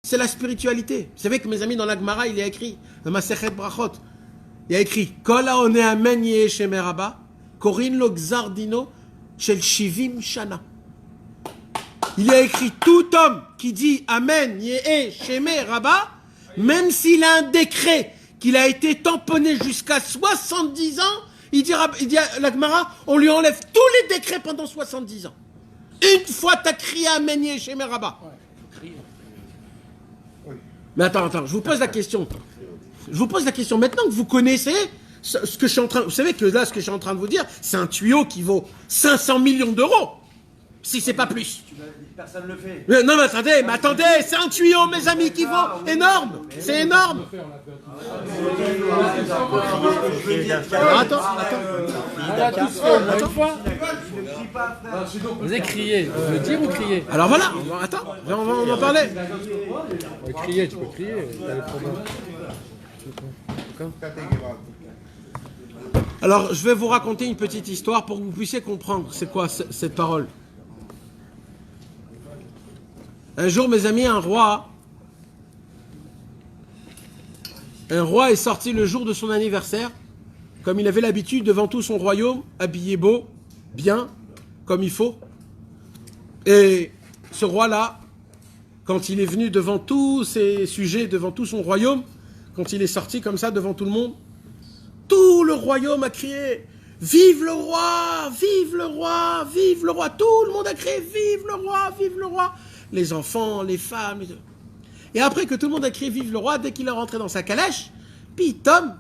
C'est la spiritualité. Vous savez que mes amis, dans la Gemara, il y a écrit, dans Masechet Brachot, il y a écrit, Kol haone amen yeh shemei rabba, korin lo gzar dino shel shivim shana. Il y a écrit, tout homme qui dit amen yeh shemei rabba, même s'il a un décret qu'il a été tamponné jusqu'à 70 ans, il dit à la Gemara, on lui enlève tous les décrets pendant 70 ans. Une fois t'as crié amen yeh shemei rabba. Mais attends, je vous pose la question. Maintenant que vous connaissez ce que je suis en train... Vous savez que là, ce que je suis en train de vous dire, c'est un tuyau qui vaut 500 millions d'euros. Si c'est pas plus. Personne ne le fait. Non, mais attendez, c'est un tuyau, mes amis, qui vaut énorme. C'est énorme. Attends. Vous avez crié. Vous voulez dire ou crier? Alors voilà, attends, on va en parler. Crier, tu peux crier. Alors, je vais vous raconter une petite histoire pour que vous puissiez comprendre c'est quoi cette parole. Un jour, mes amis, un roi est sorti le jour de son anniversaire, comme il avait l'habitude, devant tout son royaume, habillé beau, bien, comme il faut. Et ce roi-là, quand il est venu devant tous ses sujets, devant tout son royaume, quand il est sorti comme ça devant tout le monde, tout le royaume a crié « Vive le roi! Vive le roi! Vive le roi !» Tout le monde a crié « Vive le roi! Vive le roi !» Les enfants, les femmes. Et après que tout le monde a crié « Vive le roi !» dès qu'il est rentré dans sa calèche, puis Tom,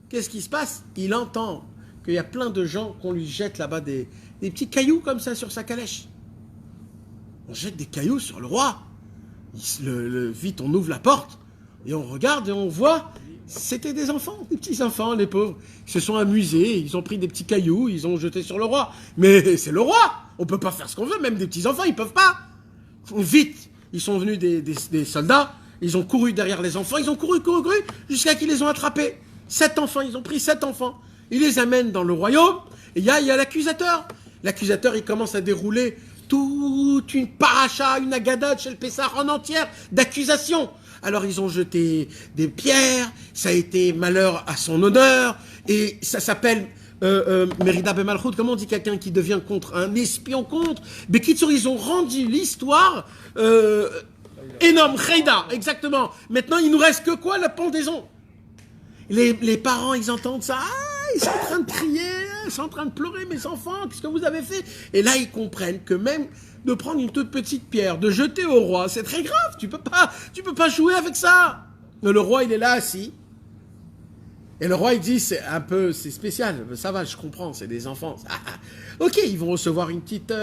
qu'est-ce qui se passe? Il entend qu'il y a plein de gens qu'on lui jette là-bas des petits cailloux comme ça sur sa calèche. On jette des cailloux sur le roi. Vite, on ouvre la porte et on regarde et on voit, c'était des enfants, des petits enfants, les pauvres. Ils se sont amusés, ils ont pris des petits cailloux, ils ont jeté sur le roi. Mais c'est le roi, on peut pas faire ce qu'on veut, même des petits enfants, ils peuvent pas. Vite, ils sont venus des soldats, ils ont couru derrière les enfants, ils ont couru, jusqu'à qu'ils les ont attrapés. 7 enfants, ils ont pris 7 enfants. Ils les amènent dans le royaume, et il y a l'accusateur. L'accusateur, il commence à dérouler toute une paracha, une agada chez le Pessah en entière d'accusations. Alors ils ont jeté des pierres, ça a été malheur à son honneur, et ça s'appelle Merida Bemalchut. Comment on dit quelqu'un qui devient contre, un espion contre? Bekitsur, ils ont rendu l'histoire énorme, Cheida, exactement. Maintenant, il nous reste que quoi? La pendaison. Les parents, ils entendent ça, ils sont en train de crier, ils sont en train de pleurer, mes enfants, qu'est-ce que vous avez fait? Et là, ils comprennent que même de prendre une toute petite pierre, de jeter au roi, c'est très grave, tu peux pas jouer avec ça. Mais le roi, il est là assis. Et le roi, il dit, c'est spécial, ça va, je comprends, c'est des enfants. Ok, ils vont recevoir une petite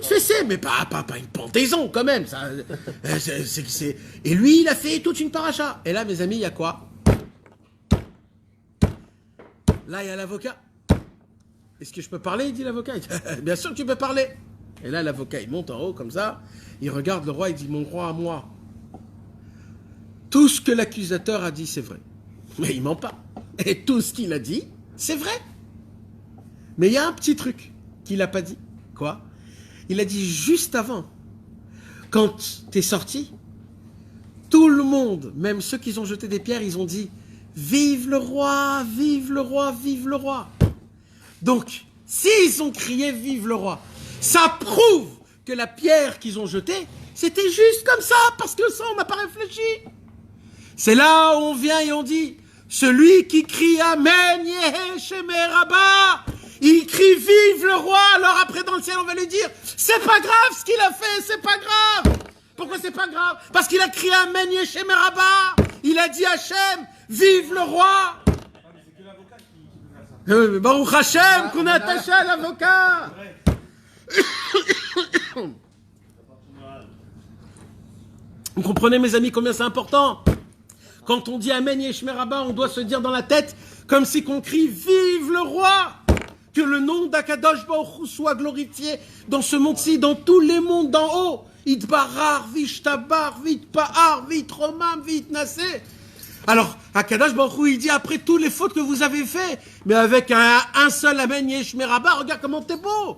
fessée, mais pas une pendaison quand même. Ça, Et lui, il a fait toute une paracha. Et là, mes amis, il y a quoi? Là, il y a l'avocat. Est-ce que je peux parler? Dit l'avocat. Bien sûr que tu peux parler. Et là, l'avocat, il monte en haut comme ça. Il regarde le roi, il dit, mon roi à moi. Tout ce que l'accusateur a dit, c'est vrai. Mais il ment pas. Et tout ce qu'il a dit, c'est vrai. Mais il y a un petit truc qu'il n'a pas dit. Quoi? Il a dit juste avant, quand t'es sorti, tout le monde, même ceux qui ont jeté des pierres, ils ont dit « Vive le roi, vive le roi, vive le roi !» Donc, s'ils ont crié « Vive le roi !», ça prouve que la pierre qu'ils ont jetée, c'était juste comme ça, parce que ça, on n'a pas réfléchi. C'est là où on vient et on dit « Celui qui crie Amen, Yehé, Shemei Rabba !» Il crie « Vive le roi !» Alors après, dans le ciel, on va lui dire « C'est pas grave ce qu'il a fait, c'est pas grave !» Pourquoi c'est pas grave? Parce qu'il a crié « Amen, Yehé, Shemei Rabba !» Il a dit « Hachem, vive le roi !» Baruch Hachem, qu'on est attaché à l'avocat. Vous comprenez, mes amis, combien c'est important? Quand on dit Amen Yeshmer Rabba, on doit se dire dans la tête, comme si qu'on crie Vive le roi! Que le nom d'Akadosh Baruch Hu soit glorifié dans ce monde-ci, dans tous les mondes d'en haut. Itbarar, Vishtabar, Vitpahar, Vitromam, Vitnasé. Alors, Akadosh Baruch Hu, il dit après toutes les fautes que vous avez fait, mais avec un seul Amen Yeshmer Rabba, regarde comment t'es beau!